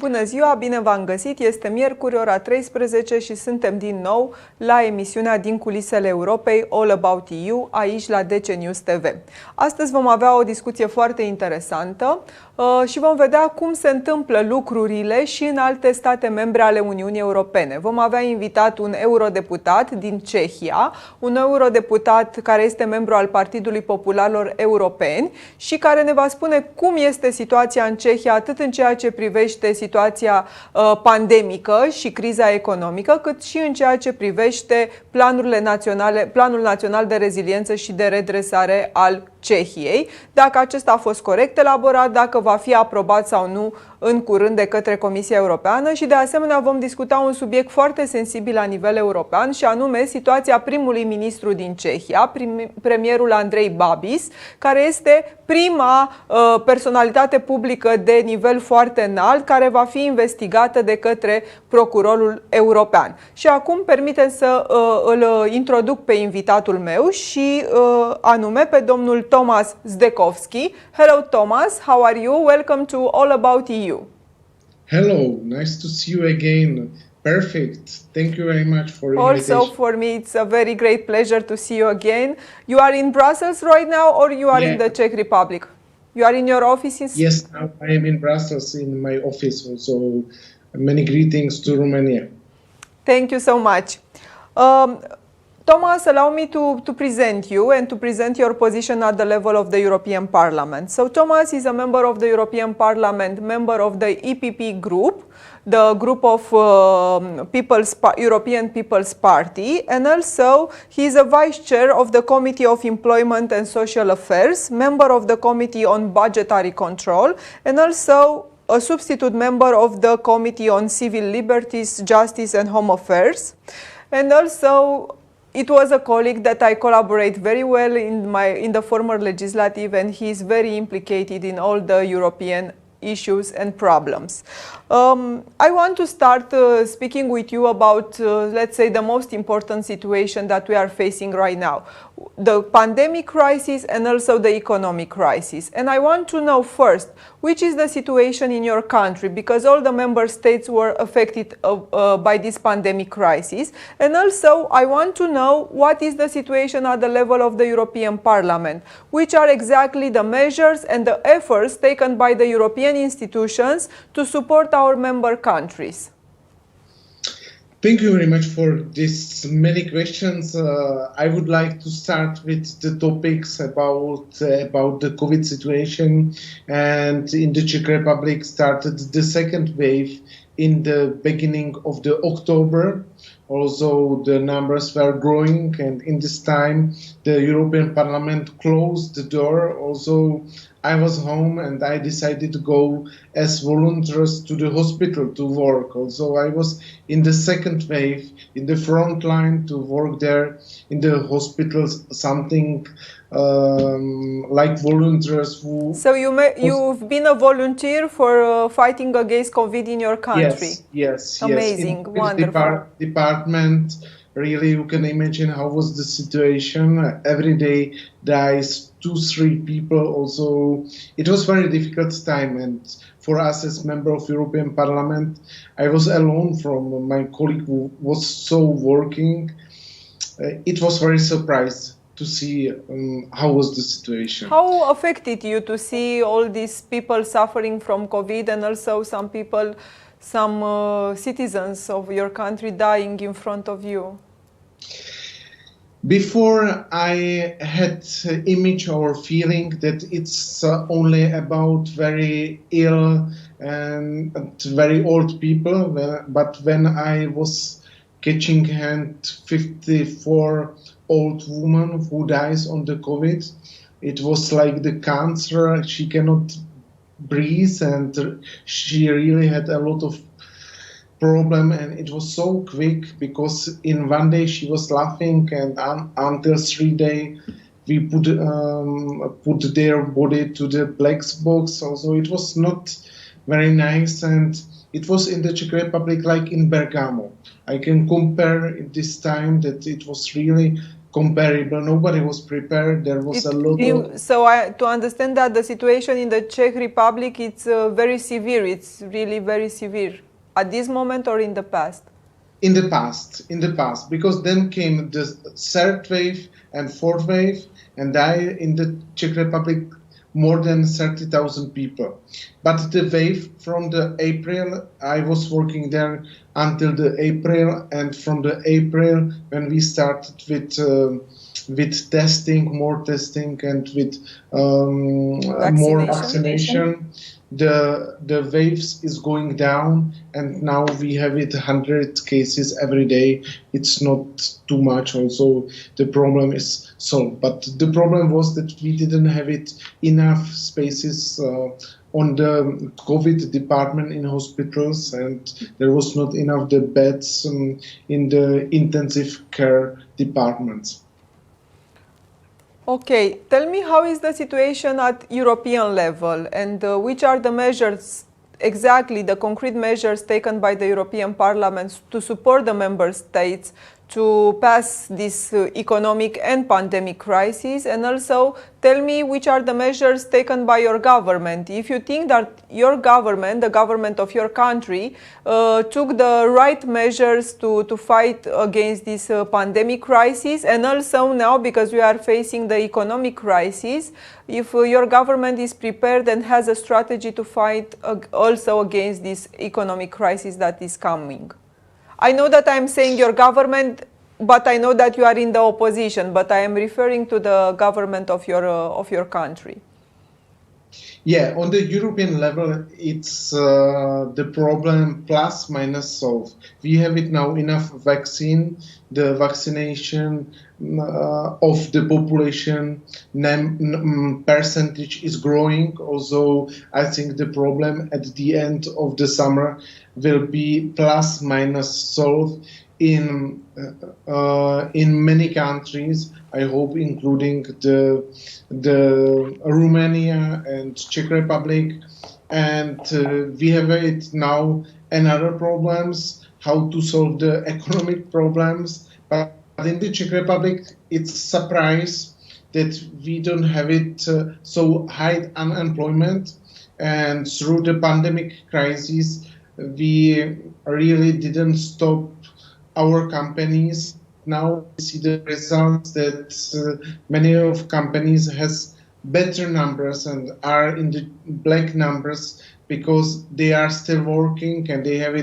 Bună ziua, bine v-am găsit! Este miercuri, ora 13 și suntem din nou la emisiunea din Culisele Europei, All About EU, aici la DC News TV. Astăzi vom avea o discuție foarte interesantă și vom vedea cum se întâmplă lucrurile și în alte state membre ale Uniunii Europene. Vom avea invitat un eurodeputat din Cehia, un eurodeputat care este membru al Partidului Popularilor Europeni și care ne va spune cum este situația în Cehia, atât în ceea ce privește situația pandemică și criza economică, cât și în ceea ce privește Planul Național de Reziliență și de Redresare al Cehiei, dacă acesta a fost corect elaborat, dacă va fi aprobat sau nu în curând de către Comisia Europeană și de asemenea vom discuta un subiect foarte sensibil la nivel european și anume situația primului ministru din Cehia, premierul Andrei Babis, care este prima personalitate publică de nivel foarte înalt care va fi investigată de către procurorul european. Și acum permiteți să îl introduc pe invitatul meu și anume pe domnul Tomas Zdechovsky. Hello Thomas, how are you? Welcome to All About EU. Hello, nice to see you again. Perfect. Thank you very much for invitation. Also for me it's a very great pleasure to see you again. You are in Brussels right now or you are in the Czech Republic? You are in your office? Yes, now I am in Brussels in my office also. Many greetings to Romania. Thank you so much. Thomas, allow me to present you and to present your position at the level of the European Parliament. So Thomas is a member of the European Parliament, member of the EPP group, the group of European People's Party, and also he is a vice chair of the Committee of Employment and Social Affairs, member of the Committee on Budgetary Control, and also a substitute member of the Committee on Civil Liberties, Justice and Home Affairs, and also it was a colleague that I collaborate very well in the former legislative, and he is very implicated in all the European issues and problems. I want to start speaking with you about, let's say, the most important situation that we are facing right now, the pandemic crisis and also the economic crisis. And I want to know first, which is the situation in your country, because all the member states were affected by this pandemic crisis. And also, I want to know what is the situation at the level of the European Parliament, which are exactly the measures and the efforts taken by the European institutions to support our member countries. Thank you very much for these many questions. I would like to start with the topics about the COVID situation. And in the Czech Republic started the second wave in the beginning of the October. Also, the numbers were growing, and in this time, the European Parliament closed the door. Also, I was home and I decided to go as volunteers to the hospital to work. Also, I was in the second wave, in the front line to work there in the hospitals, something like volunteers who... So you've been a volunteer for fighting against COVID in your country? Yes. Amazing, in wonderful. Department, really, you can imagine how was the situation. Every day dies 2-3 people. Also, it was very difficult time, and for us as member of European Parliament, I was alone from my colleague who was so working. It was very surprised to see how was the situation. How affected you to see all these people suffering from COVID and also some people, some citizens of your country dying in front of you? Before, I had image or feeling that it's only about very ill and very old people, but when I was catching hand 54 old woman who dies on the COVID, it was like the cancer. She cannot breathe and she really had a lot of problem, and it was so quick because in one day she was laughing, and until 3 days we put their body to the black box. Also, it was not very nice, and it was in the Czech Republic like in Bergamo. I can compare at this time that it was really comparable. Nobody was prepared. There was a lot of... So to understand that the situation in the Czech Republic, it's very severe. It's really very severe at this moment or in the past? In the past, because then came the third wave and fourth wave, and died in the Czech Republic more than 30,000 people. But the wave from the April, I was working there until the April, and from the April when we started with testing, more testing, and with more vaccination, the waves is going down, and now we have 100 cases every day. It's not too much. Also, the problem is solved. But the problem was that we didn't have enough spaces on the COVID department in hospitals, and there was not enough the beds in the intensive care departments. Okay, tell me, how is the situation at European level, and which are the measures, exactly the concrete measures taken by the European Parliament to support the member states to pass this economic and pandemic crisis? And also tell me which are the measures taken by your government. If you think that your government, the government of your country, took the right measures to fight against this pandemic crisis, and also now because we are facing the economic crisis, if your government is prepared and has a strategy to fight also against this economic crisis that is coming. I know that I'm saying your government, but I know that you are in the opposition, but I am referring to the government of your country. Yeah, on the European level, it's the problem plus minus solved. We have now enough vaccine. The vaccination of the population percentage is growing. Also, I think the problem at the end of the summer will be plus minus solved in many countries. I hope, including the Romania and Czech Republic, and we have now another problems, how to solve the economic problems. But in the Czech Republic, it's a surprise that we don't have so high unemployment, and through the pandemic crisis, we really didn't stop our companies. Now we see the results that many of companies has better numbers and are in the black numbers because they are still working and they have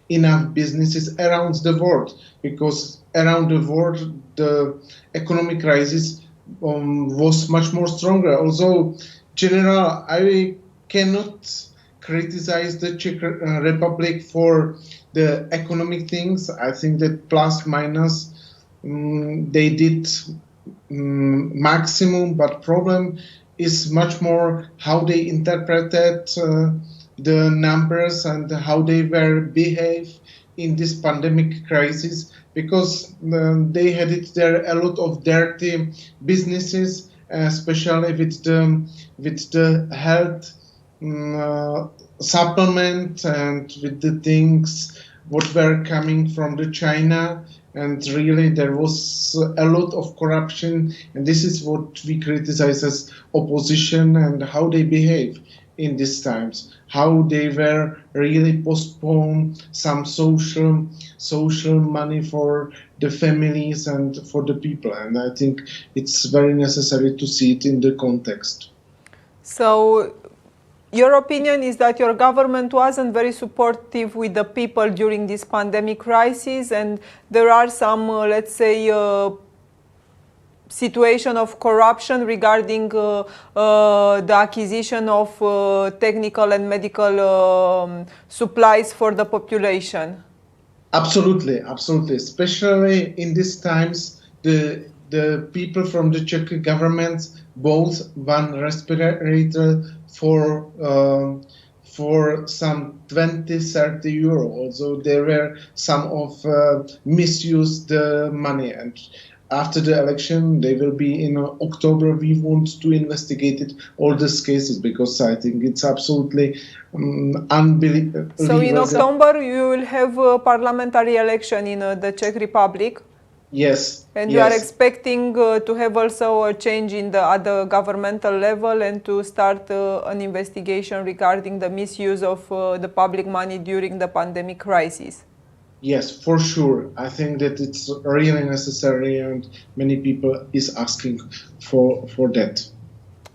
enough businesses around the world. Because around the world, the economic crisis was much more stronger. Also, general, I cannot criticize the Czech Republic for the economic things. I think that plus minus they did maximum, but problem is much more how they interpreted the numbers and how they were behave in this pandemic crisis, because they had there a lot of dirty businesses, especially with the health supplement and with the things what were coming from the China, and really there was a lot of corruption, and this is what we criticize as opposition, and how they behave in these times, how they were really postpone some social money for the families and for the people, and I think it's very necessary to see it in the context. So your opinion is that your government wasn't very supportive with the people during this pandemic crisis, and there are some, let's say, situation of corruption regarding the acquisition of technical and medical supplies for the population. Absolutely, absolutely. Especially in these times, the people from the Czech government bought one respirator for some 20-30 euro. Also, there were some of misused the money, and after the election, they will be in October. We want to investigate all these cases, because I think it's absolutely unbelievable. So in October, you will have a parliamentary election in the Czech Republic? Yes. And you are expecting to have also a change at the governmental level and to start an investigation regarding the misuse of the public money during the pandemic crisis. Yes, for sure. I think that it's really necessary and many people is asking for that.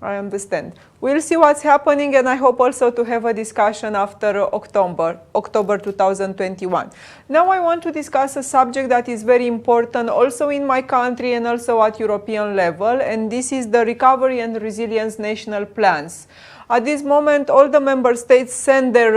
I understand. We'll see what's happening, and I hope also to have a discussion after October 2021. Now I want to discuss a subject that is very important also in my country and also at European level, and this is the recovery and resilience national plans. At this moment, all the member states send their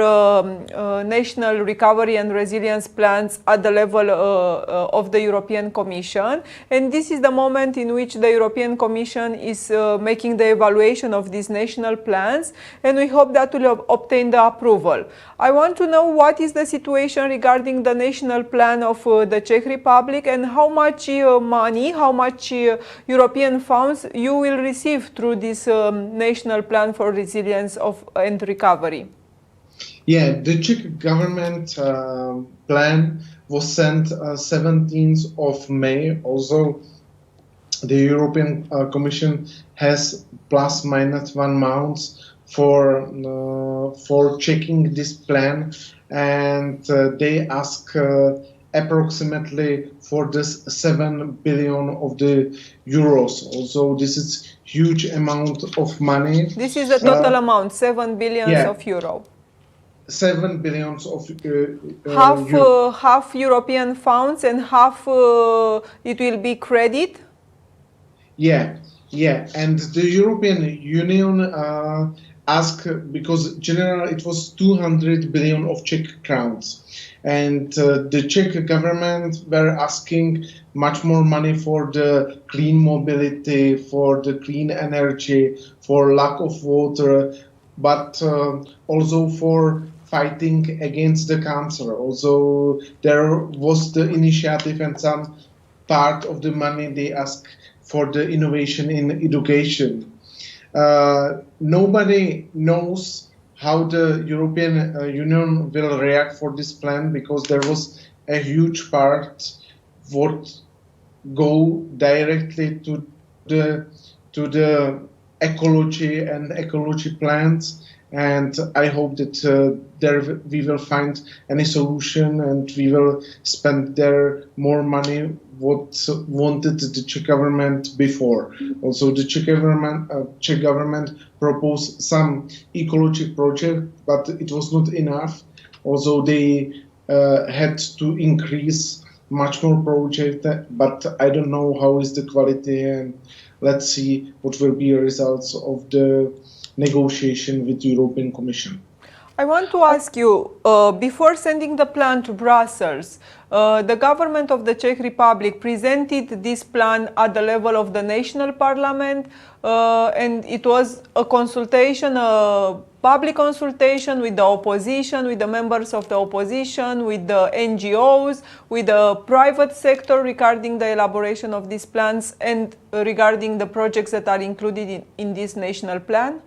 national recovery and resilience plans at the level of the European Commission. And this is the moment in which the European Commission is making the evaluation of these national plans. And we hope that will obtain the approval. I want to know what is the situation regarding the national plan of the Czech Republic and how much money, how much European funds you will receive through this national plan for resilience and recovery. Yeah, the Czech government plan was sent 17th of May. Also, the European Commission has plus minus 1 month for checking this plan, and they ask approximately for this 7 billion of the euros. Also, this is huge amount of money. This is the total amount, 7 billion of euro. 7 billions of half European funds and half it will be credit. Yeah, and the European Union asked, because generally it was 200 billion of Czech crowns, and the Czech government were asking much more money for the clean mobility, for the clean energy, for lack of water, but also for fighting against the cancer. Also, there was the initiative and some part of the money they asked for the innovation in education. Nobody knows how the European Union will react for this plan, because there was a huge part what go directly to the ecology and ecology plans, and I hope that there we will find any solution and we will spend there more money what wanted the Czech government before. Also, the Czech government proposed some ecology project, but it was not enough. Also, they had to increase much more project, but I don't know how is the quality, and let's see what will be the results of the negotiation with the European Commission. I want to ask you, before sending the plan to Brussels, the government of the Czech Republic presented this plan at the level of the national parliament, and it was a consultation, a public consultation with the opposition, with the members of the opposition, with the NGOs, with the private sector regarding the elaboration of these plans and regarding the projects that are included in this national plan?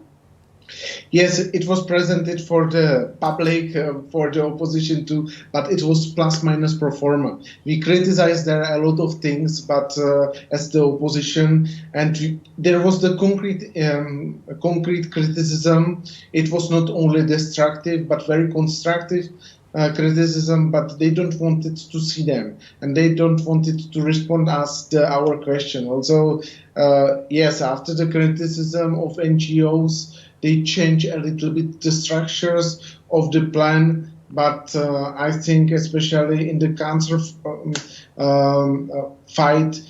Yes, it was presented for the public, for the opposition too, but it was plus minus pro forma. We criticized there a lot of things, but as the opposition, and there was the concrete criticism. It was not only destructive, but very constructive criticism, but they don't want it to see them, and they don't want it to respond us our question. Also, yes, after the criticism of NGOs, they change a little bit the structures of the plan, but I think especially in the cancer fight,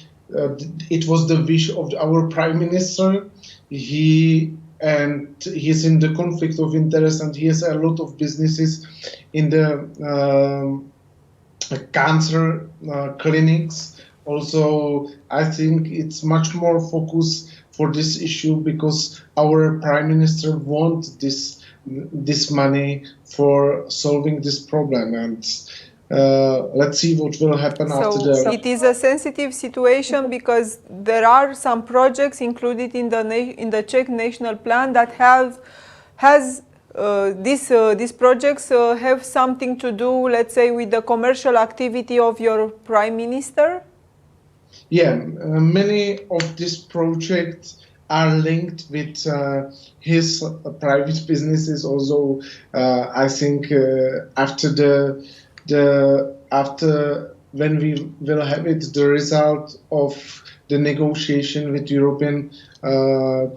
it was the wish of our Prime Minister. He's in the conflict of interest, and he has a lot of businesses in the cancer clinics. Also, I think it's much more focused for this issue, because our Prime Minister wants this money for solving this problem, and let's see what will happen after that. So it is a sensitive situation, because there are some projects included in the Czech national plan that these projects have something to do, let's say, with the commercial activity of your Prime Minister? Yeah, many of these projects are linked with his private businesses. Also, I think after when we will have it, the result of the negotiation with the European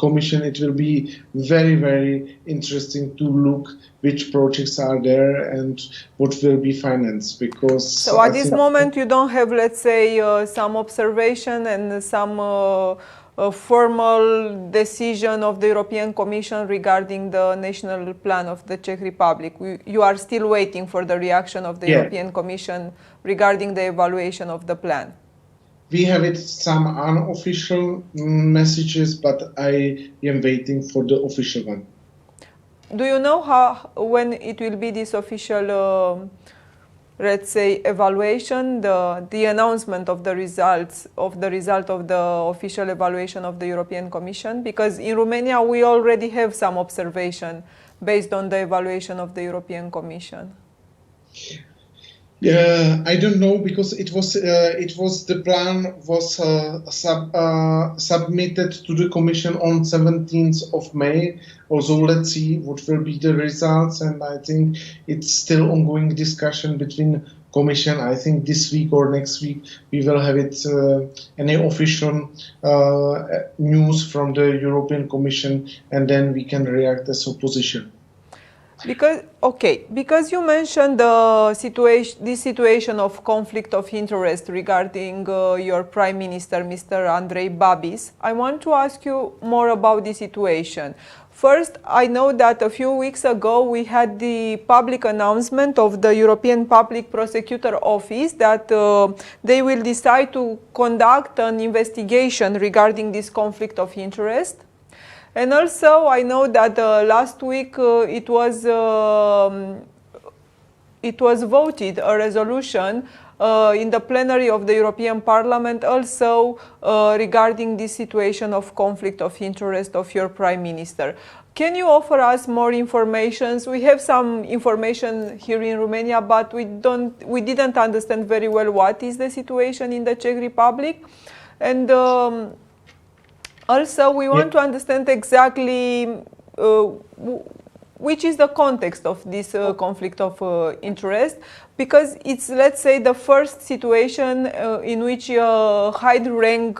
Commission, it will be very, very interesting to look which projects are there and what will be financed. Because so at this moment you don't have, let's say, some observation and some formal decision of the European Commission regarding the national plan of the Czech Republic. You are still waiting for the reaction of the European Commission regarding the evaluation of the plan. We have some unofficial messages, but I am waiting for the official one. Do you know when it will be this official, let's say, evaluation, the announcement of the result of the official evaluation of the European Commission? Because in Romania we already have some observation based on the evaluation of the European Commission. I don't know, because it was the plan was submitted to the Commission on 17th of May. Also, let's see what will be the results, and I think it's still ongoing discussion between Commission. I think this week or next week we will have it any official news from the European Commission, and then we can react as opposition. Because you mentioned this situation of conflict of interest regarding your Prime Minister, Mr. Andrei Babis, I want to ask you more about this situation. First, I know that a few weeks ago we had the public announcement of the European Public Prosecutor Office that they will decide to conduct an investigation regarding this conflict of interest. And also, I know that last week it was voted a resolution in the plenary of the European Parliament also regarding this situation of conflict of interest of your Prime Minister. Can you offer us more information? We have some information here in Romania, but we didn't understand very well what is the situation in the Czech Republic. And also, we want to understand exactly which is the context of this conflict of interest, because it's, let's say, the first situation in which a high-rank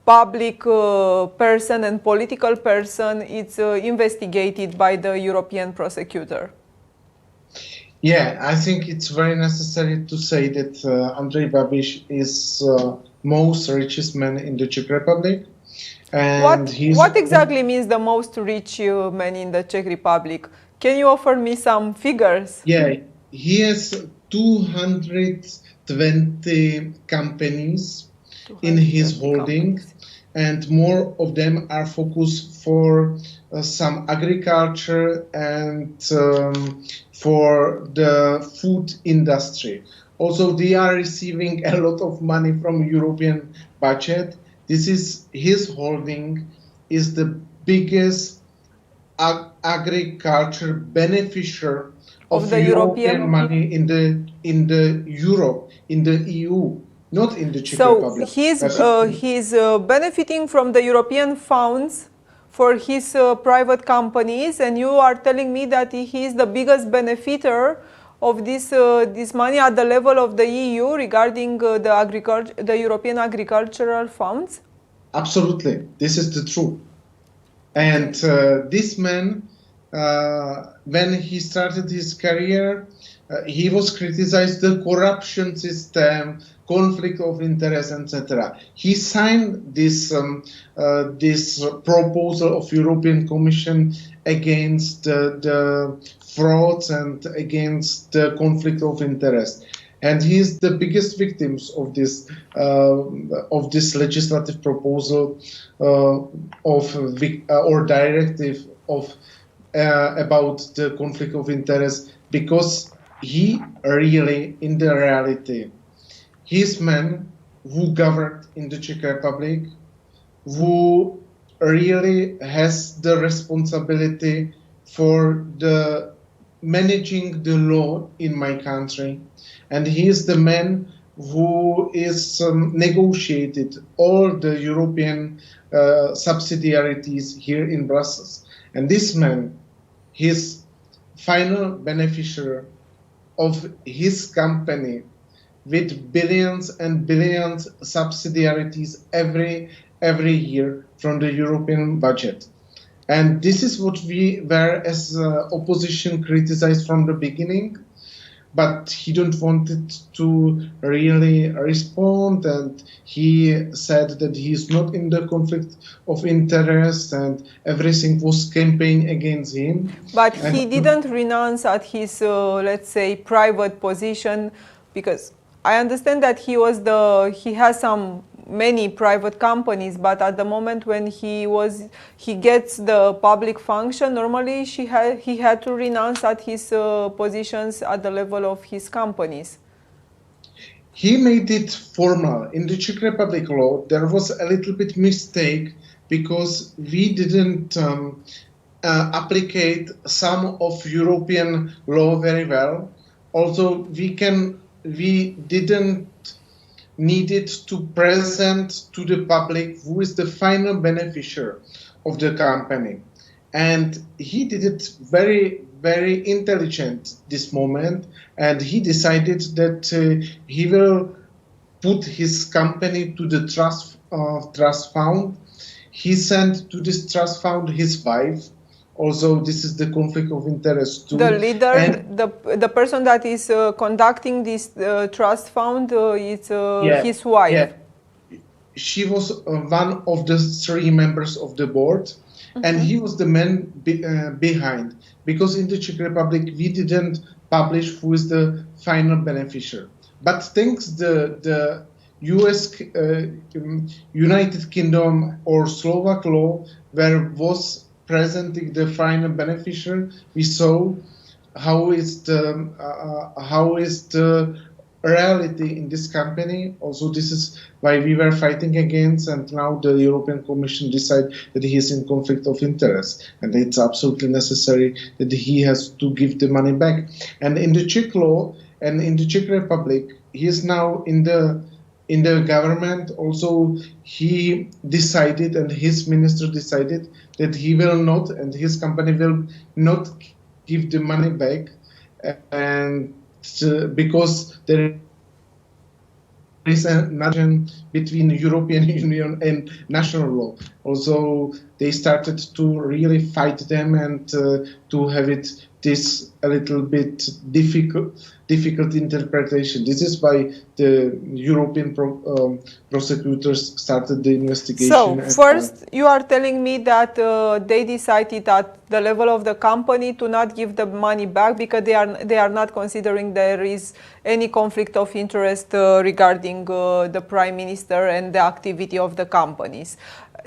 public person and political person is investigated by the European prosecutor. Yeah, I think it's very necessary to say that Andrej Babiš is most richest man in the Czech Republic. And what exactly means the most rich man in the Czech Republic? Can you offer me some figures? Yeah, he has 220 companies in his holding, and more of them are focused for some agriculture and for the food industry. Also, they are receiving a lot of money from European budget. This is his holding is the biggest agriculture beneficiary of the European money in the Europe, in the EU, not in the Czech Republic. So he's benefiting from the European funds for his private companies, and you are telling me that he is the biggest beneficiary of this money at the level of the EU regarding the European agricultural funds? Absolutely, this is the truth. And this man, when he started his career, he was criticized the corruption system, conflict of interest, etc. He signed this proposal of European Commission against the frauds and against the conflict of interest, and he is the biggest victims of this legislative proposal or directive about the conflict of interest, because he really, in the reality, he's man who governed in the Czech Republic, who really has the responsibility for the managing the law in my country, and he is the man who is negotiated all the European subsidiarities here in Brussels. And this man, his final beneficiary of his company with billions and billions subsidiarities every year from the European budget. And this is what we were as opposition criticized from the beginning, but he don't want it to really respond, and he said that he is not in the conflict of interest and everything was campaign against him. But he didn't renounce at his, let's say, private position, because I understand that he has many private companies, but at the moment when he gets the public function, normally he had to renounce at his positions at the level of his companies. He made it formal. In the Czech Republic law, there was a little bit mistake because we didn't applicate some of European law very well. Also, we didn't needed to present to the public who is the final beneficiary of the company. And he did it very, very intelligent this moment, and he decided that he will put his company to the trust fund. He sent to this trust fund his wife. Also, this is the conflict of interest too. The leader, the person that is conducting this trust fund, is his wife. Yeah. She was one of the 3 members of the board, and he was the man behind. Because in the Czech Republic, we didn't publish who is the final beneficiary. But thanks the US, United Kingdom or Slovak law, where was presenting the final beneficiary, we saw how is the reality in this company. Also, this is why we were fighting against, and now the European Commission decided that he is in conflict of interest, and it's absolutely necessary that he has to give the money back. And in the Czech law and in the Czech Republic, he is now in the government. Also, he decided, and his minister decided, that he will not, and his company will not give the money back, and because there is a nation between the European Union and national law. Also, they started to really fight them and to have this a little bit difficult interpretation. This is why the European prosecutors started the investigation. So first, you are telling me that they decided at the level of the company to not give the money back because they are not considering there is any conflict of interest regarding the Prime Minister and the activity of the companies.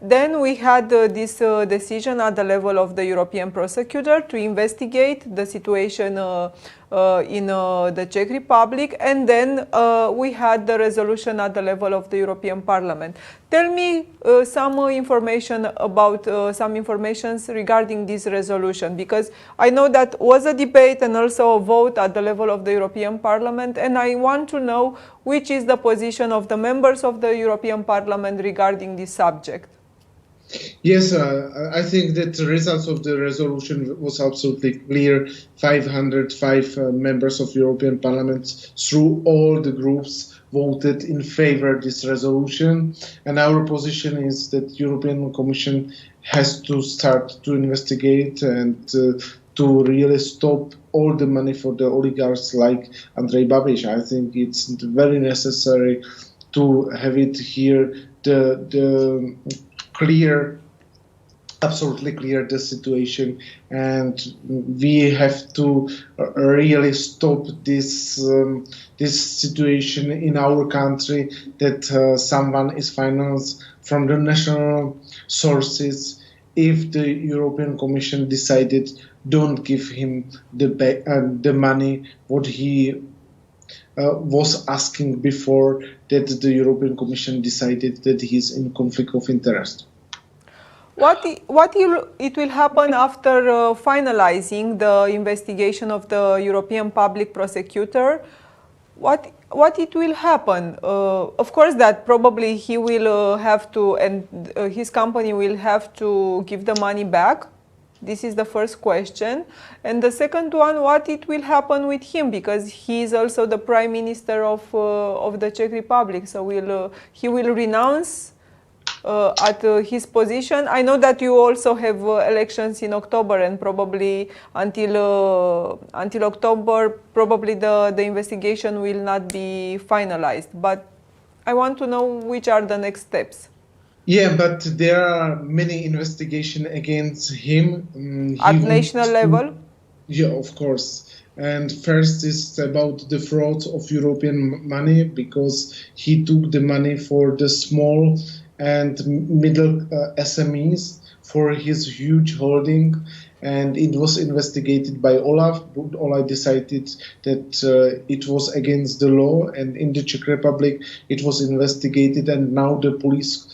Then we had this decision at the level of the European prosecutor to investigate the situation in the Czech Republic, and then we had the resolution at the level of the European Parliament. Tell me some information about some informations regarding this resolution, because I know that was a debate and also a vote at the level of the European Parliament, and I want to know which is the position of the members of the European Parliament regarding this subject. Yes, I think that the results of the resolution was absolutely clear. 505 members of European Parliament through all the groups voted in favor of this resolution. And our position is that European Commission has to start to investigate and to really stop all the money for the oligarchs like Andrej Babiš. I think it's very necessary to have it here, the absolutely clear the situation, and we have to really stop this situation in our country that someone is financed from the national sources. If the European Commission decided don't give him the money what he was asking before, that the European Commission decided that he is in conflict of interest. What it will happen after finalizing the investigation of the European Public Prosecutor? what it will happen? Of course, that probably he will have to, and his company will have to give the money back. This is the first question. And the second one, what it will happen with him, because he is also the Prime Minister of the Czech Republic. So he will renounce at his position. I know that you also have elections in October, and probably until October, probably the investigation will not be finalized. But I want to know which are the next steps. Yeah, but there are many investigations against him. At national level? Yeah, of course. And first is about the fraud of European money, because he took the money for the small and middle SMEs for his huge holding, and it was investigated by Olaf. But Olaf decided that it was against the law, and in the Czech Republic it was investigated, and now the police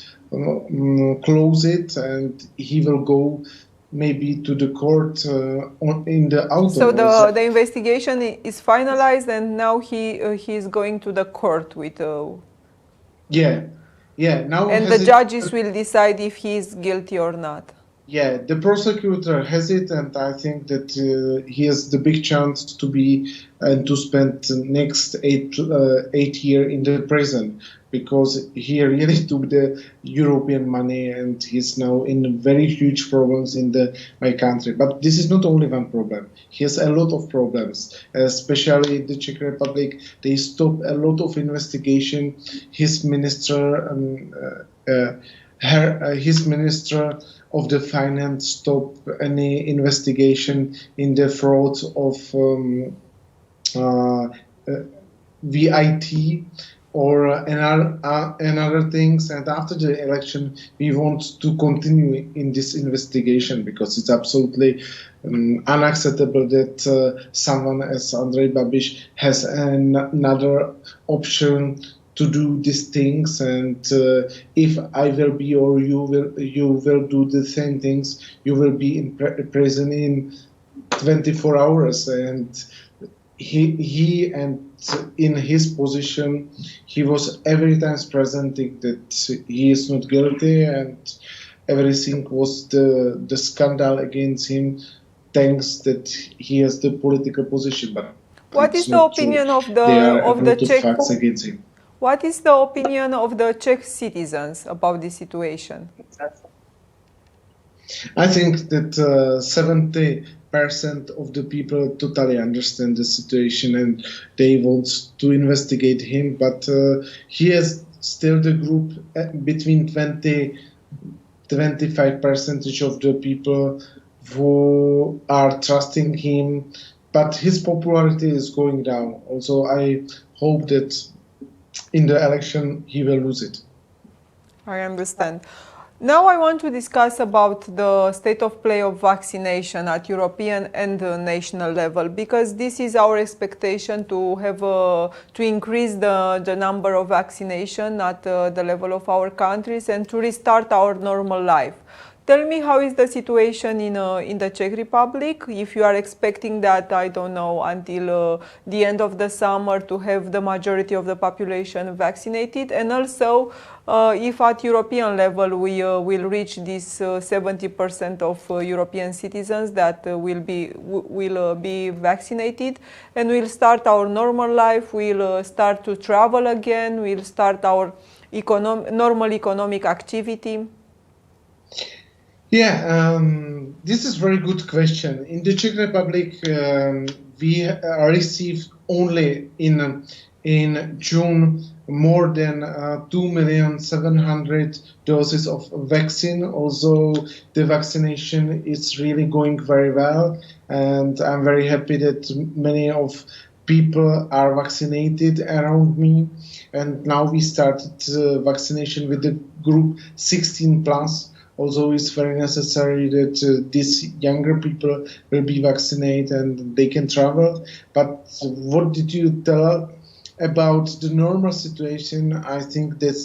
close it, and he will go maybe to the court in the autumn. So the investigation is finalized, and now he is going to the court with. Yeah. Now. And the judges will decide if he is guilty or not. Yeah, the prosecutor has it, and I think that he has the big chance to be and to spend the next 8 years in the prison, because he really took the European money, and he's now in very huge problems in my country. But this is not only one problem. He has a lot of problems, especially in the Czech Republic. They stop a lot of investigation. His minister of the finance stop any investigation in the fraud of VIT or another things. And after the election, we want to continue in this investigation, because it's absolutely unacceptable that someone as Andrej Babiš has another option to do these things, and if I will be or you will do the same things, you will be in prison in 24 hours. And he and in his position, he was every time presenting that he is not guilty, and everything was the scandal against him, thanks that he has the political position. But what is the opinion of the Czech facts against him? What is the opinion of the Czech citizens about this situation? I think that 70% of the people totally understand the situation, and they want to investigate him. But he has still the group between 20-25% of the people who are trusting him. But his popularity is going down. Also, I hope that in the election he will lose it. I understand. Now I want to discuss about the state of play of vaccination at European and national level, because this is our expectation to have to increase the number of vaccination at the level of our countries and to restart our normal life. Tell me, how is the situation in the Czech Republic? If you are expecting that, I don't know, until the end of the summer to have the majority of the population vaccinated, and also if at European level we will reach this 70% of European citizens that will be vaccinated, and we'll start our normal life, we'll start to travel again, we'll start our normal economic activity. Yeah, this is a very good question. In the Czech Republic, we received only in June more than 2,700,000 doses of vaccine. Also, the vaccination is really going very well, and I'm very happy that many of people are vaccinated around me. And now we started vaccination with the group 16 plus. Also, it's very necessary that these younger people will be vaccinated and they can travel. But what did you tell about the normal situation? I think that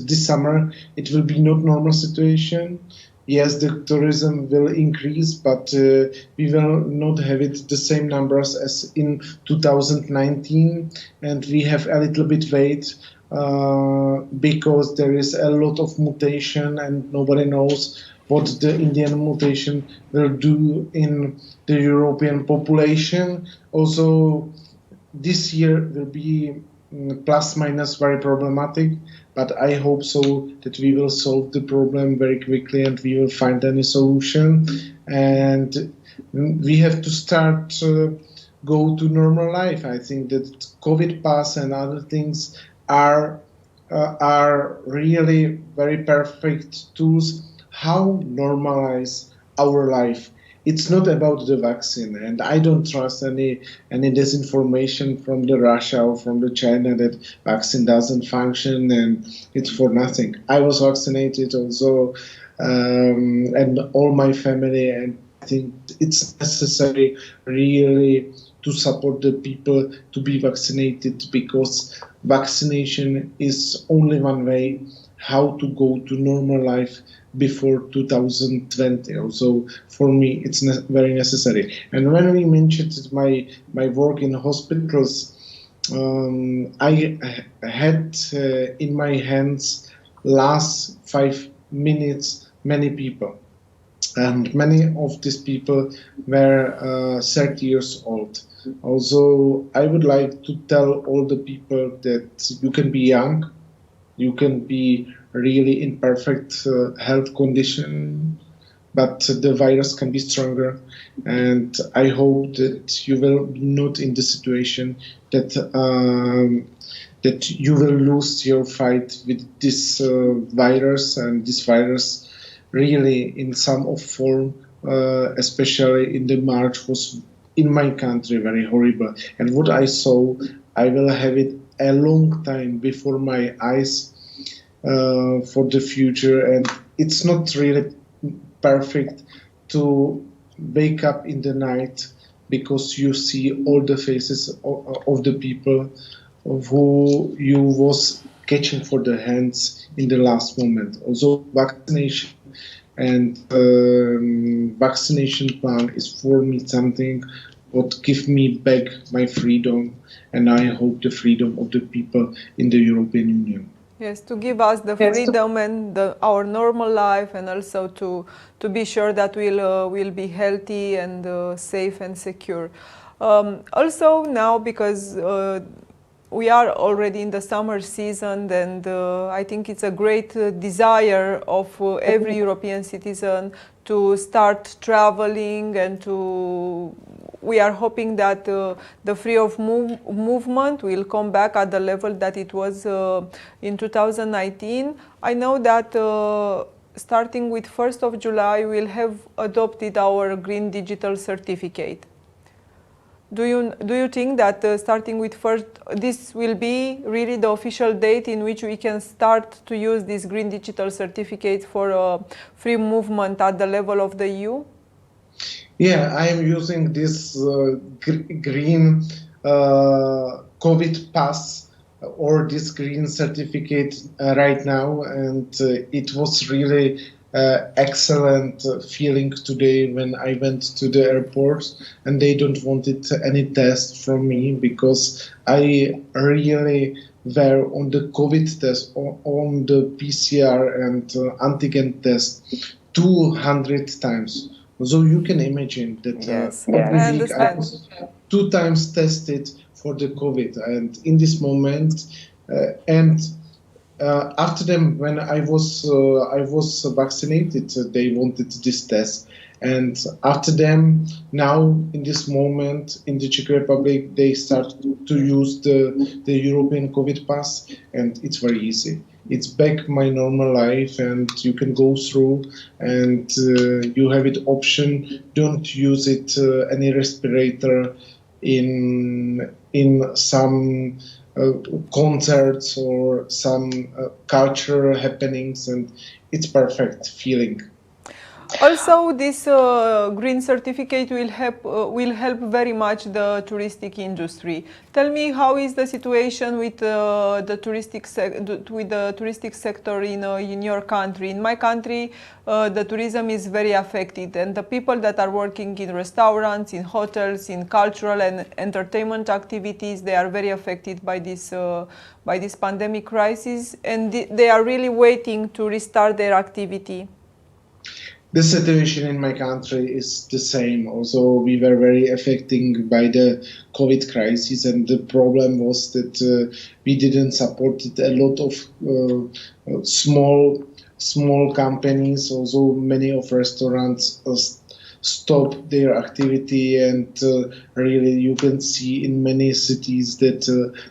this summer it will be not normal situation. yes, the tourism will increase, but we will not have it the same numbers as in 2019, and we have a little bit wait because there is a lot of mutation and nobody knows what the Indian mutation will do in the European population. Also, this year will be plus minus very problematic, but I hope so that we will solve the problem very quickly and we will find any solution. And we have to start go to normal life. I think that COVID pass and other things are really very perfect tools how normalize our life. It's not about the vaccine, and I don't trust any disinformation from the Russia or from the China that vaccine doesn't function and it's for nothing. I was vaccinated also, and all my family, and I think it's necessary really to support the people to be vaccinated, because vaccination is only one way how to go to normal life before 2020. Also, for me, it's very necessary. And when we mentioned my work in hospitals, I had in my hands last 5 minutes many people. And many of these people were 30 years old. Also, I would like to tell all the people that you can be young, you can be really in perfect health condition, but the virus can be stronger. And I hope that you will be not in the situation that that you will lose your fight with this virus, and this virus really in some of form, especially in the March, was in my country very horrible. And what I saw, I will have it a long time before my eyes for the future. And it's not really perfect to wake up in the night because you see all the faces of the people who you was catching for the hands in the last moment. Also, vaccination and vaccination plan is for me something what give me back my freedom, and I hope the freedom of the people in the European Union. Yes, to give us the freedom and our normal life, and also to be sure that we'll be healthy and safe and secure. Also now, because we are already in the summer season, and I think it's a great desire of every European citizen to start traveling, and we are hoping that the free of movement will come back at the level that it was in 2019. I know that starting with 1st of July, we'll have adopted our Green Digital Certificate. Do you think that starting with this will be really the official date in which we can start to use this Green Digital Certificate for free movement at the level of the EU? Yeah, I am using this green COVID pass or this green certificate right now, and it was really excellent feeling today when I went to the airport and they don't wanted any test from me, because I really were on the COVID test, on the PCR and antigen test 200 times. So you can imagine that every week I was 2 times tested for the COVID, and in this moment after them, when I was vaccinated, they wanted this test, and after them, now in this moment in the Czech Republic, they start to use the European COVID pass, and it's very easy. It's back my normal life, and you can go through, and you have it option. Don't use it any respirator in some concerts or some cultural happenings, and it's perfect feeling. Also, this green certificate will help very much the touristic industry. Tell me, how is the situation with the touristic sector in your country? In my country, the tourism is very affected, and the people that are working in restaurants, in hotels, in cultural and entertainment activities, they are very affected by this pandemic crisis, and they are really waiting to restart their activity. The situation in my country is the same. Also, we were very affected by the COVID crisis, and the problem was that we didn't support it. A lot of small companies, also many of restaurants stopped their activity, and really you can see in many cities that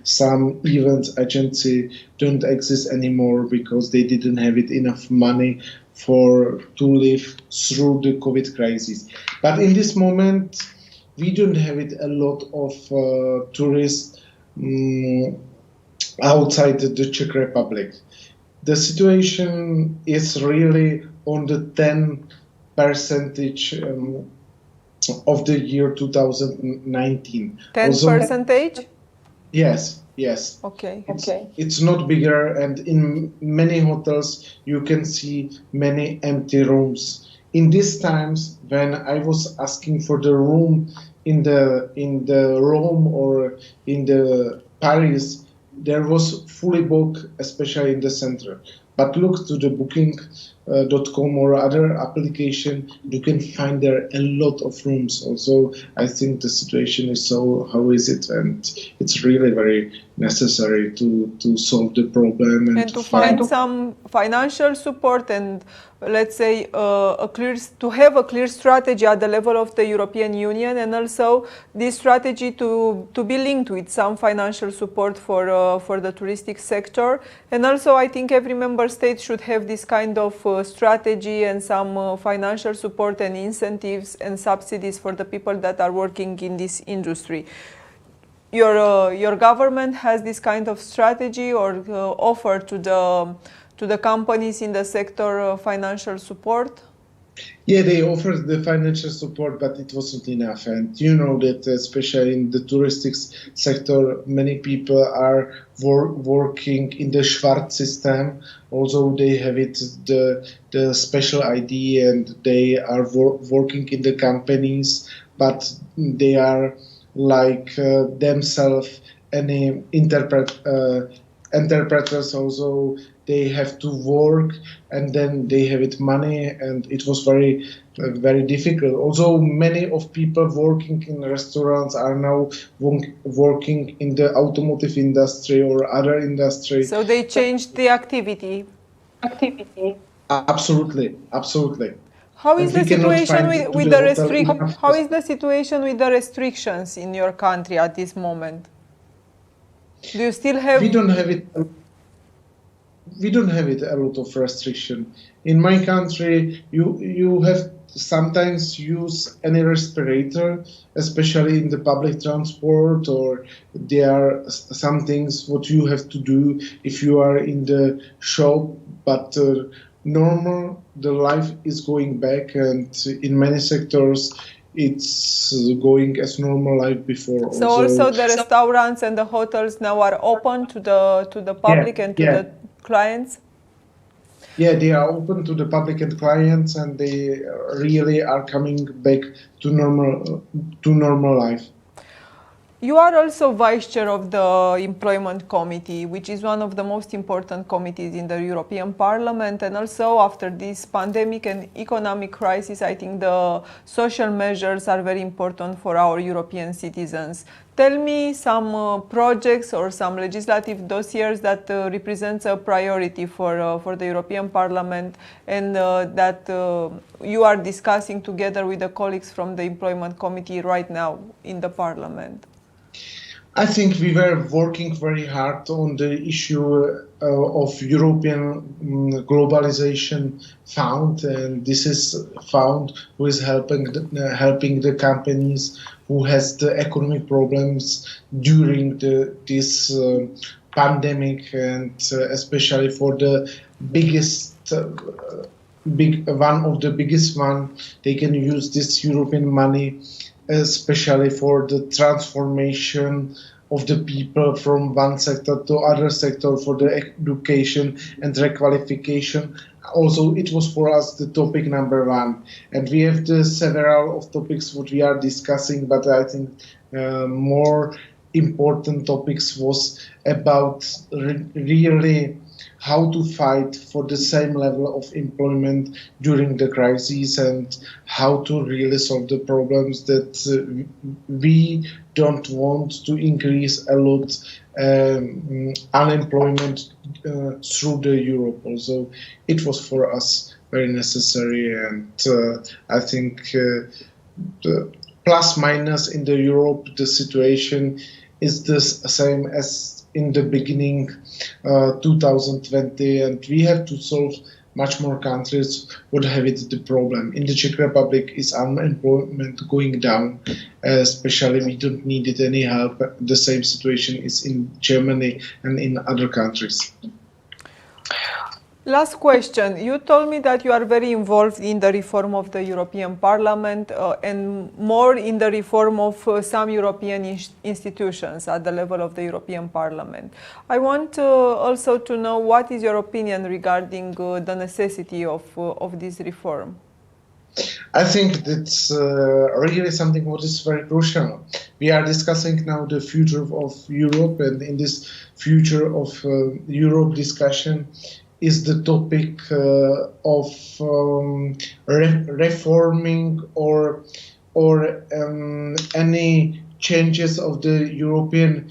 some events agency don't exist anymore because they didn't have enough money to live through the COVID crisis. But in this moment, we don't have a lot of tourists outside the Czech Republic. The situation is really on the 10% of the year 2019. 10%? Yes. Okay. It's not bigger, and in many hotels you can see many empty rooms. In these times, when I was asking for the room in the Rome or in the Paris, there was fully booked, especially in the center. But look to the booking.com or other application, you can find there a lot of rooms. Also, I think the situation is so, how is it? And it's really very necessary to solve the problem and to find some financial support, and let's say to have a clear strategy at the level of the European Union, and also this strategy to be linked with some financial support for the touristic sector. And also I think every member state should have this kind of strategy and some financial support and incentives and subsidies for the people that are working in this industry. Your government has this kind of strategy or offer to the companies in the sector financial support? Yeah, they offered the financial support, but it wasn't enough. And you know that especially in the touristic sector, many people are working in the Schwarz system. Also, they have the special ID, and they are working in the companies, but they are like themselves any interpreters. Also, they have to work, and then they have money, and it was very difficult. Also, many of people working in restaurants are now working in the automotive industry or other industries. So they changed the activity. Absolutely. How is the situation with the restrictions in your country at this moment? Do you still have? We don't have a lot of restriction. In my country, you have sometimes use any respirator, especially in the public transport, or there are some things what you have to do if you are in the shop, but normal, the life is going back, and in many sectors it's going as normal life before. So also the restaurants and the hotels now are open to the public and to the clients? Yeah, they are open to the public and clients, and they really are coming back to normal life. You are also vice chair of the Employment Committee, which is one of the most important committees in the European Parliament. And also after this pandemic and economic crisis, I think the social measures are very important for our European citizens. Tell me some projects or some legislative dossiers that represents a priority for the European Parliament, and that you are discussing together with the colleagues from the Employment Committee right now in the Parliament. I think we were working very hard on the issue of European Globalization Fund, and this is fund who is helping the companies who has the economic problems during this pandemic, and especially for the biggest one of the biggest one. They can use this European money especially for the transformation of the people from one sector to other sector, for the education and requalification. Also, it was for us the topic number one, and we have the several of topics what we are discussing, but I think more important topics was about really how to fight for the same level of employment during the crisis, and how to really solve the problems that we don't want to increase a lot unemployment through the Europe. Also, it was for us very necessary, and I think the plus minus in the Europe, the situation is the same as in the beginning 2020, and we have to solve much more countries would have it the problem. In the Czech Republic is unemployment going down, especially we don't need any help. The same situation is in Germany and in other countries. Last question. You told me that you are very involved in the reform of the European Parliament and more in the reform of some European institutions at the level of the European Parliament. I want also to know what is your opinion regarding the necessity of this reform. I think that's really something what is very crucial. We are discussing now the future of Europe, and in this future of Europe discussion is the topic of reforming or any changes of the European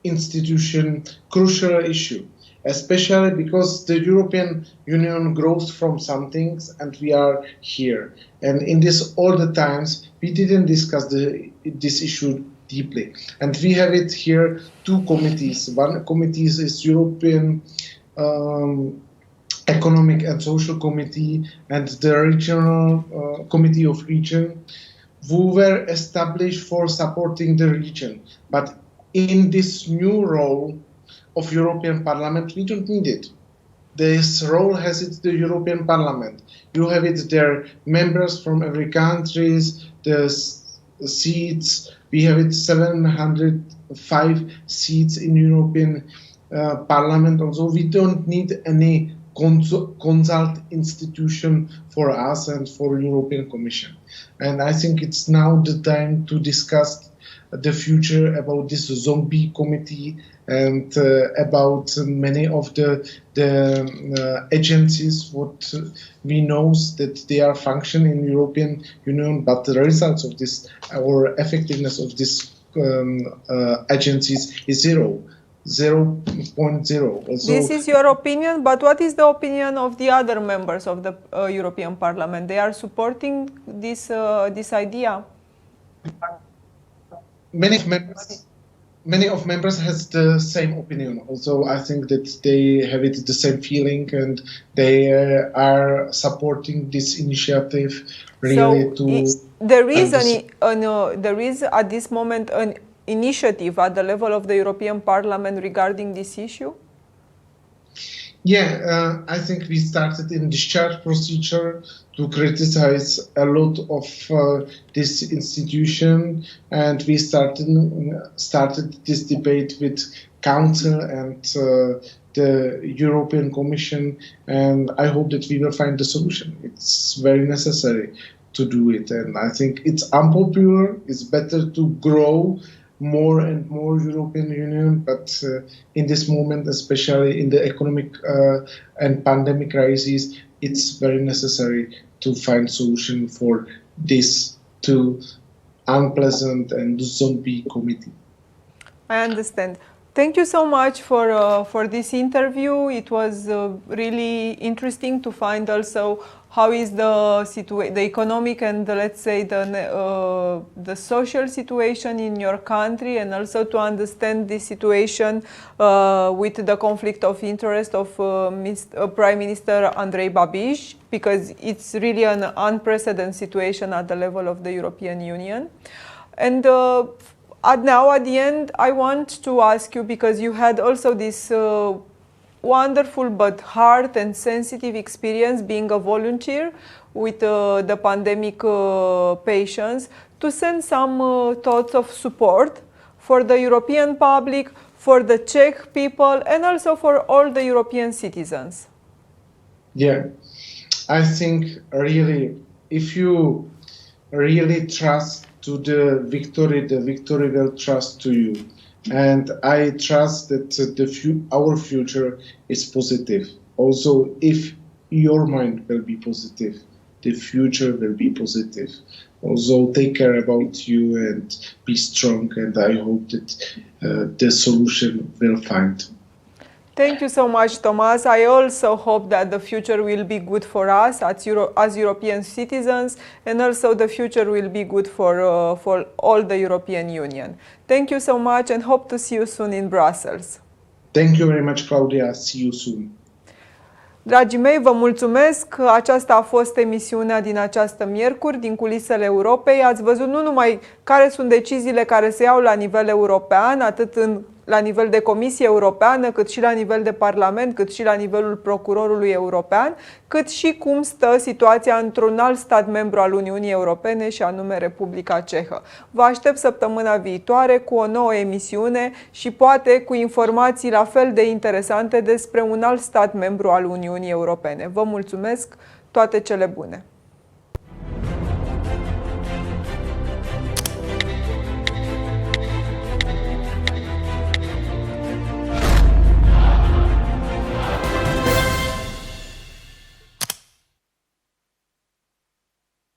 institution crucial issue, especially because the European Union grows from some things and we are here. And in this all the times, we didn't discuss this issue deeply. And we have it here two committees. One committee is European Economic and Social Committee and the Regional Committee of Region, who were established for supporting the region. But in this new role of European Parliament, we don't need it. This role has it the European Parliament. You have it there, members from every countries, the seats. We have it 705 seats in European Parliament. Also, we don't need any consult institution for us and for European Commission. And I think it's now the time to discuss the future about this zombie committee and about many of the agencies what we know that they are functioning in European Union, but the results of this or effectiveness of this agencies is 0.0. This is your opinion, but what is the opinion of the other members of the European Parliament? They are supporting this idea? Many of members has the same opinion. Also, I think that they have it the same feeling, and they are supporting this initiative really. There is at this moment an initiative at the level of the European Parliament regarding this issue? Yeah, I think we started in discharge procedure to criticize a lot of this institution, and we started this debate with Council and the European Commission, and I hope that we will find the solution. It's very necessary to do it, and I think it's unpopular. It's better to grow more and more European Union, but in this moment, especially in the economic and pandemic crisis, it's very necessary to find solution for this two unpleasant and zombie committee. I understand. Thank you so much for this interview. It was really interesting to find also how is the economic and let's say the social situation in your country, and also to understand the situation with the conflict of interest of Prime Minister Andrei Babiš, because it's really an unprecedented situation at the level of the European Union. And now at the end, I want to ask you, because you had also this wonderful but hard and sensitive experience being a volunteer with the pandemic patients, to send some thoughts of support for the European public, for the Czech people, and also for all the European citizens. Yeah, I think really, if you really trust to the victory will trust to you. And I trust that our future is positive. Also, if your mind will be positive, the future will be positive. Also, take care about you and be strong. And I hope that the solution will find. Thank you so much, Tomas. I also hope that the future will be good for us as European citizens, and also the future will be good for all the European Union. Thank you so much and hope to see you soon in Brussels. Thank you very much, Claudia. See you soon. Dragii mei, vă mulțumesc. Aceasta a fost emisiunea din această miercuri, din Culisele Europei. Ați văzut nu numai care sunt deciziile care se iau la nivel european, atât la nivel de Comisie Europeană, cât și la nivel de Parlament, cât și la nivelul Procurorului European, cât și cum stă situația într-un alt stat membru al Uniunii Europene, și anume Republica Cehă. Vă aștept săptămâna viitoare cu o nouă emisiune și poate cu informații la fel de interesante despre un alt stat membru al Uniunii Europene. Vă mulțumesc, toate cele bune!